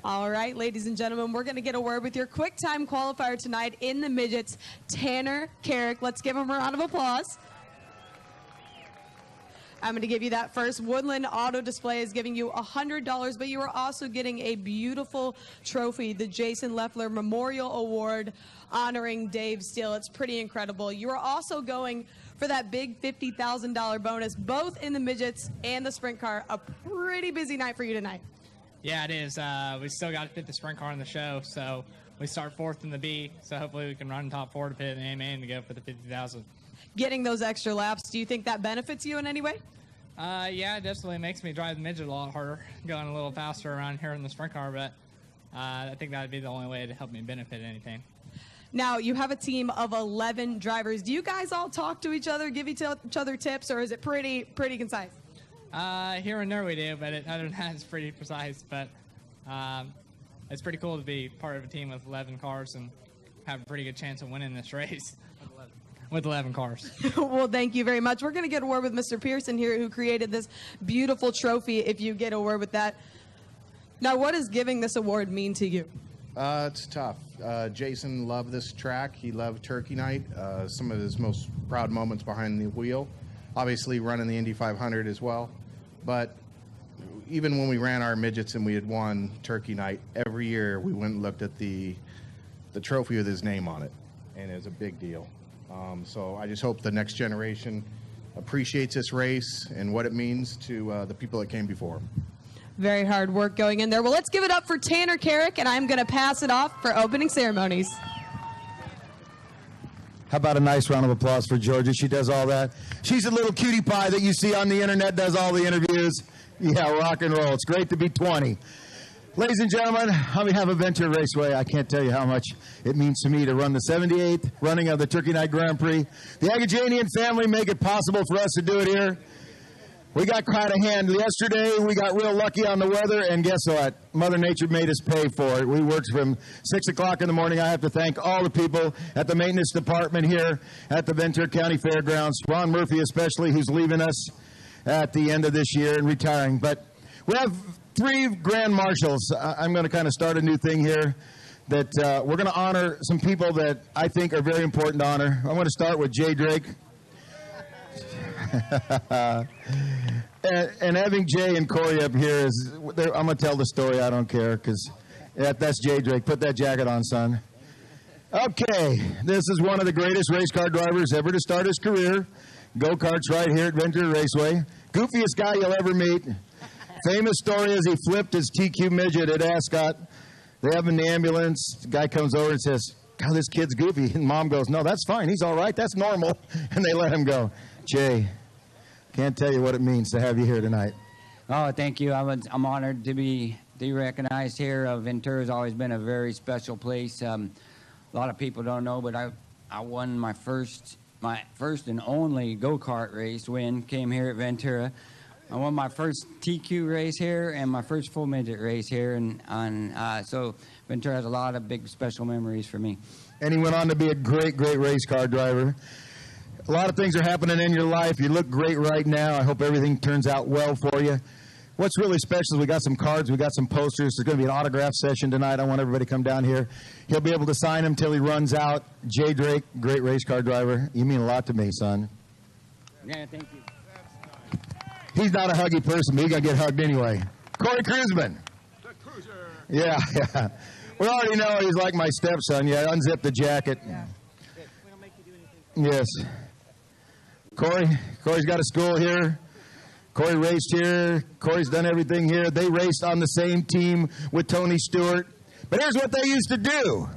All right, ladies and gentlemen, we're going to get a word with your quick time qualifier tonight in the midgets, Tanner Carrick. Let's give him a round of applause. I'm going to give you that first. Woodland Auto Display is giving you $100, but you are also getting a beautiful trophy, the Jason Leffler Memorial Award honoring Dave Steele. It's pretty incredible. You are also going for that big $50,000 bonus, both in the midgets and the sprint car. A pretty busy night for you tonight. Yeah, it is. We still got to fit the sprint car in the show, so we start fourth in the B, so hopefully we can run top four to fit in the A main to go for the 50,000. Getting those extra laps, do you think that benefits you in any way? Yeah, it definitely makes me drive the midget a lot harder, going a little faster around here in the sprint car, but I think that would be the only way to help me benefit anything. Now, you have a team of 11 drivers. Do you guys all talk to each other, give each other tips, or is it pretty concise? Here and there we do, but other than that, it's pretty precise. But it's pretty cool to be part of a team with 11 cars and have a pretty good chance of winning this race with 11 cars. Well, thank you very much. We're going to get a word with Mr. Pearson here, who created this beautiful trophy, if you get a word with that. Now, what does giving this award mean to you? It's tough. Jason loved this track. He loved Turkey Night. Some of his most proud moments behind the wheel. Obviously, running the Indy 500 as well. But even when we ran our midgets and we had won Turkey Night, every year we went and looked at the trophy with his name on it, and it was a big deal. So I just hope the next generation appreciates this race and what it means to the people that came before him. Very hard work going in there. Well, let's give it up for Tanner Carrick, and I'm going to pass it off for opening ceremonies. How about a nice round of applause for Georgia? She does all that. She's a little cutie pie that you see on the internet, does all the interviews. Yeah, rock and roll. It's great to be 20. Ladies and gentlemen, on behalf of Ventura Raceway, I can't tell you how much it means to me to run the 78th running of the Turkey Night Grand Prix. The Agajanian family make it possible for us to do it here. We got quite a hand. Yesterday, we got real lucky on the weather, and guess what? Mother Nature made us pay for it. We worked from 6 o'clock in the morning. I have to thank all the people at the maintenance department here at the Ventura County Fairgrounds, Ron Murphy especially, who's leaving us at the end of this year and retiring. But we have 3 grand marshals. I'm going to kind of start a new thing here that we're going to honor some people that I think are very important to honor. I want to start with Jay Drake. and having Jay and Corey up here is, I'm going to tell the story. I don't care, because that's Jay Drake. Put that jacket on, son. Okay, this is one of the greatest race car drivers ever to start his career. Go-karts right here at Ventura Raceway. Goofiest guy you'll ever meet. Famous story is he flipped his TQ midget at Ascot. They have him in the ambulance. The guy comes over and says, God, this kid's goofy. And Mom goes, no, that's fine. He's all right. That's normal. And they let him go. Jay, can't tell you what it means to have you here tonight. Oh, thank you. I'm honored to be recognized here. Ventura's always been a very special place. A lot of people don't know, but I won my first and only go-kart race win. Came here at Ventura. I won my first TQ race here and my first full midget race here, so Ventura has a lot of big special memories for me. And he went on to be a great race car driver. A lot of things are happening in your life. You look great right now. I hope everything turns out well for you. What's really special is we got some cards, we got some posters. There's going to be an autograph session tonight. I want everybody to come down here. He'll be able to sign them till he runs out. Jay Drake, great race car driver. You mean a lot to me, son. Yeah, thank you. He's not a huggy person, but he's going to get hugged anyway. Corey Kruseman. The cruiser. Yeah. We already know he's like my stepson. Yeah, unzip the jacket. Yeah. We don't make you do anything. Yes. Corey's got a school here. Corey raced here. Corey's done everything here. They raced on the same team with Tony Stewart. But here's what they used to do.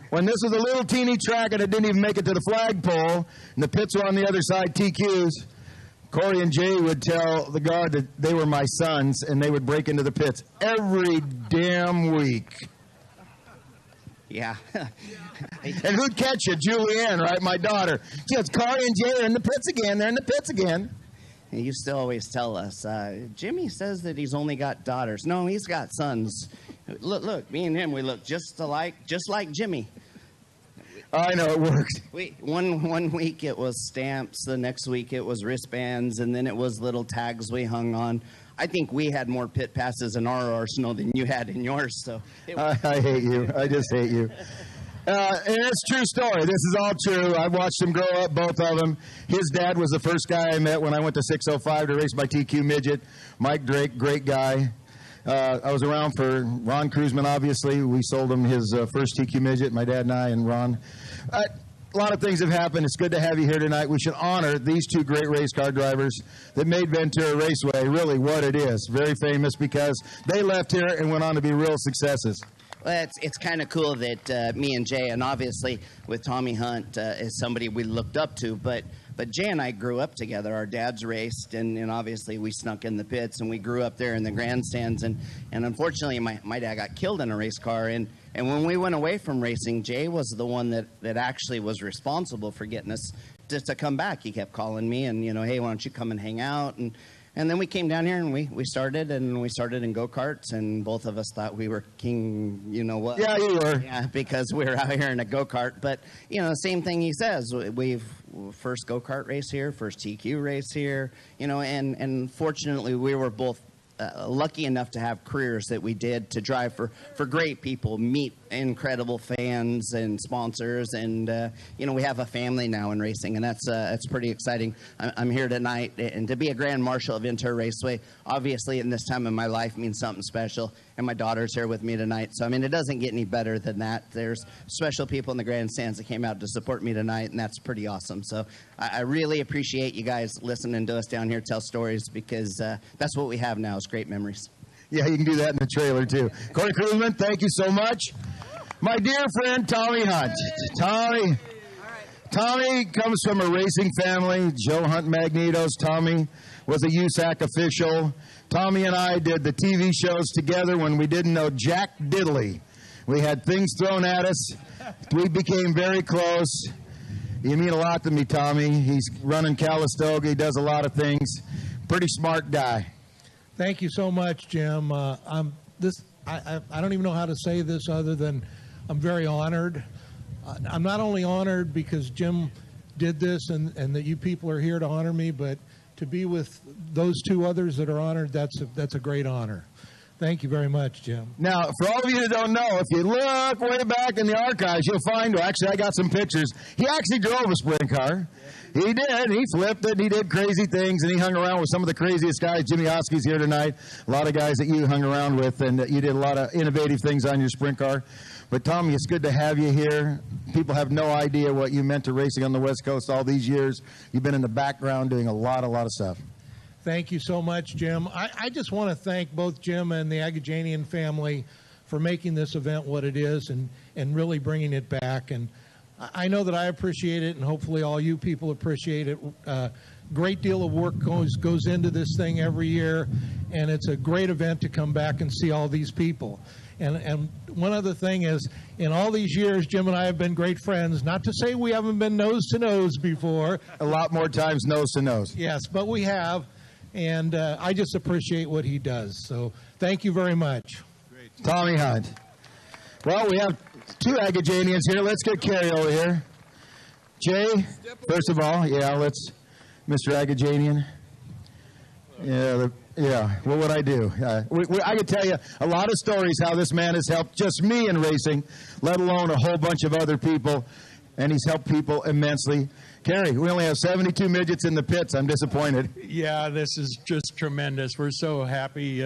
When this was a little teeny track and it didn't even make it to the flagpole, and the pits were on the other side, TQs, Corey and Jay would tell the guard that they were my sons, and they would break into the pits every damn week. Yeah. And who'd catch you? Julianne, right? My daughter. She goes, Corey and Jay are in the pits again. They're in the pits again. He used to always tell us, Jimmy says that he's only got daughters. No, he's got sons. Look, me and him, we look just alike, just like Jimmy. I know, it worked. One week it was stamps, the next week it was wristbands, and then it was little tags we hung on. I think we had more pit passes in our arsenal than you had in yours. So I hate you. I just hate you. And it's a true story. This is all true. I watched them grow up, both of them. His dad was the first guy I met when I went to 605 to race my TQ midget. Mike Drake, great guy. I was around for Ron Kruseman, obviously. We sold him his first TQ midget, my dad and I and Ron. A lot of things have happened. It's good to have you here tonight. We should honor these two great race car drivers that made Ventura Raceway really what it is. Very famous because they left here and went on to be real successes. Well, it's kind of cool that me and Jay, and obviously with Tommy Hunt is somebody we looked up to, but Jay and I grew up together. Our dads raced, and obviously we snuck in the pits, and we grew up there in the grandstands, and unfortunately my dad got killed in a race car, and when we went away from racing, Jay was the one that actually was responsible for getting us just to come back. He kept calling me and, hey, why don't you come and hang out, and then we came down here and we started in go-karts, and both of us thought we were king, you know what? Yeah, you were. Yeah, because we were out here in a go-kart. But, same thing he says. We've first go-kart race here, first TQ race here, and fortunately we were both lucky enough to have careers that we did to drive for great people, meet incredible fans and sponsors, and we have a family now in racing, and that's pretty exciting. I'm here tonight, and to be a Grand Marshal of Ventura Raceway, obviously in this time of my life means something special, and my daughter's here with me tonight, so it doesn't get any better than that. There's special people in the grandstands that came out to support me tonight, and that's pretty awesome. So I really appreciate you guys listening to us down here tell stories, because that's what we have now is great memories. Yeah, you can do that in the trailer, too. Corey Kruseman, thank you so much. My dear friend, Tommy Hunt. Tommy comes from a racing family. Joe Hunt Magnetos. Tommy was a USAC official. Tommy and I did the TV shows together when we didn't know Jack Diddley. We had things thrown at us. We became very close. You mean a lot to me, Tommy. He's running Calistoga. He does a lot of things. Pretty smart guy. Thank you so much, Jim. I don't even know how to say this other than I'm very honored. I'm not only honored because Jim did this and that you people are here to honor me, but to be with those two others that are honored, that's a great honor. Thank you very much, Jim. Now, for all of you that don't know, if you look way back in the archives, you'll find, actually, I got some pictures. He actually drove a sprint car. He did. He flipped it. He did crazy things, and he hung around with some of the craziest guys. Jimmy Oskey's here tonight. A lot of guys that you hung around with, and you did a lot of innovative things on your sprint car. But, Tommy, it's good to have you here. People have no idea what you meant to racing on the West Coast all these years. You've been in the background doing a lot of stuff. Thank you so much, Jim. I just want to thank both Jim and the Agajanian family for making this event what it is and really bringing it back. And I know that I appreciate it, and hopefully all you people appreciate it. Great deal of work goes into this thing every year, and it's a great event to come back and see all these people. And one other thing is, in all these years, Jim and I have been great friends. Not to say we haven't been nose to nose before. A lot more times nose to nose. Yes, but we have. And I just appreciate what he does. So thank you very much. Great. Tommy Hunt. Well, we have two Agajanians here. Let's get Kerry over here. Jay, first of all, let's, Mr. Agajanian. Yeah, what would I do? I could tell you a lot of stories how this man has helped just me in racing, let alone a whole bunch of other people, and he's helped people immensely. Kerry, we only have 72 midgets in the pits. I'm disappointed. Yeah, this is just tremendous. We're so happy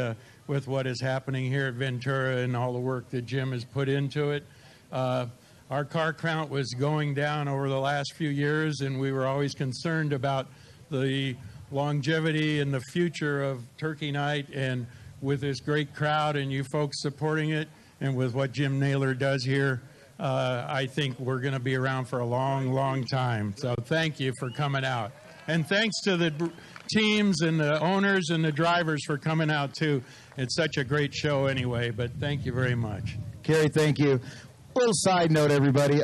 with what is happening here at Ventura and all the work that Jim has put into it. Our car count was going down over the last few years, and we were always concerned about the longevity and the future of Turkey Night. And with this great crowd and you folks supporting it, and with what Jim Naylor does here, I think we're going to be around for a long, long time. So thank you for coming out. And thanks to the teams and the owners and the drivers for coming out, too. It's such a great show anyway, but thank you very much. Kerry, thank you. A little side note, everybody,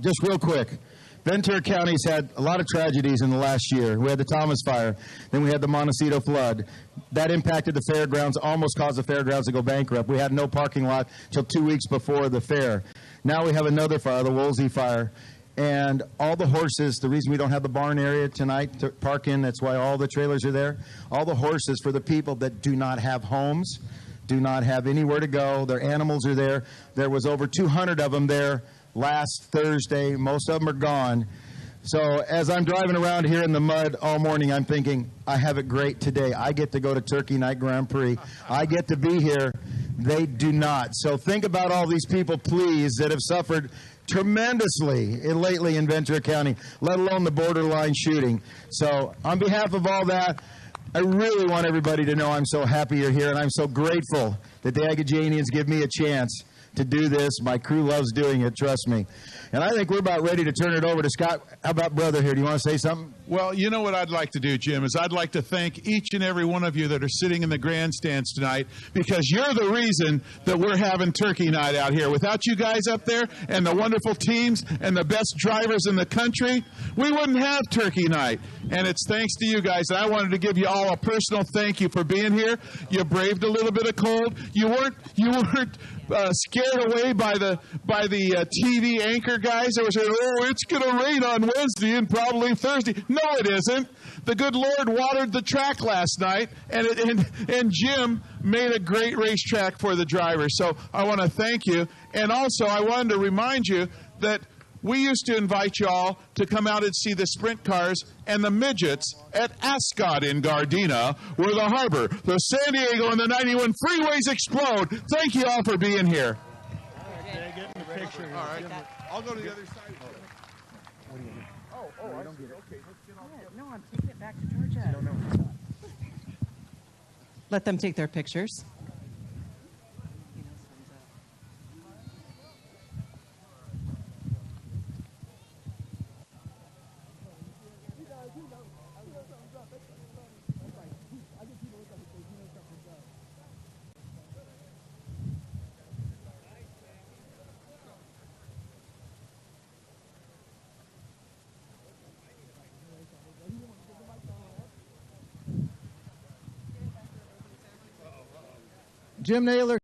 just real quick. Ventura County's had a lot of tragedies in the last year. We had the Thomas Fire. Then we had the Montecito flood. That impacted the fairgrounds, almost caused the fairgrounds to go bankrupt. We had no parking lot until 2 weeks before the fair. Now we have another fire, the Woolsey Fire. And all the horses, the reason we don't have the barn area tonight to park in, that's why all the trailers are there. All the horses for the people that do not have homes, do not have anywhere to go. Their animals are there. There was over 200 of them there last Thursday. Most of them are gone. So as I'm driving around here in the mud all morning, I'm thinking, I have it great today. I get to go to Turkey Night Grand Prix. I get to be here. They do not. So think about all these people, please, that have suffered tremendously lately in Ventura County, let alone the borderline shooting. So on behalf of all that, I really want everybody to know I'm so happy you're here, and I'm so grateful that the Agajanians give me a chance to do this. My crew loves doing it, trust me. And I think we're about ready to turn it over to Scott. How about brother here? Do you want to say something? Well, you know what I'd like to do, Jim, is I'd like to thank each and every one of you that are sitting in the grandstands tonight, because you're the reason that we're having Turkey Night out here. Without you guys up there and the wonderful teams and the best drivers in the country, we wouldn't have Turkey Night. And it's thanks to you guys. And I wanted to give you all a personal thank you for being here. You braved a little bit of cold. You weren't scared away by the TV anchor guys that were saying, "Oh, it's going to rain on Wednesday and probably Thursday." No, it isn't. The good Lord watered the track last night, and Jim made a great racetrack for the drivers. So I want to thank you. And also, I wanted to remind you that we used to invite you all to come out and see the sprint cars and the midgets at Ascot in Gardena, where the harbor, the San Diego, and the 91 freeways explode. Thank you all for being here. Okay, get in the picture. All right. I'll go to the other side. I don't get it. Okay, let's get on. No, I'm taking it back to Georgia. Let them take their pictures. Jim Naylor.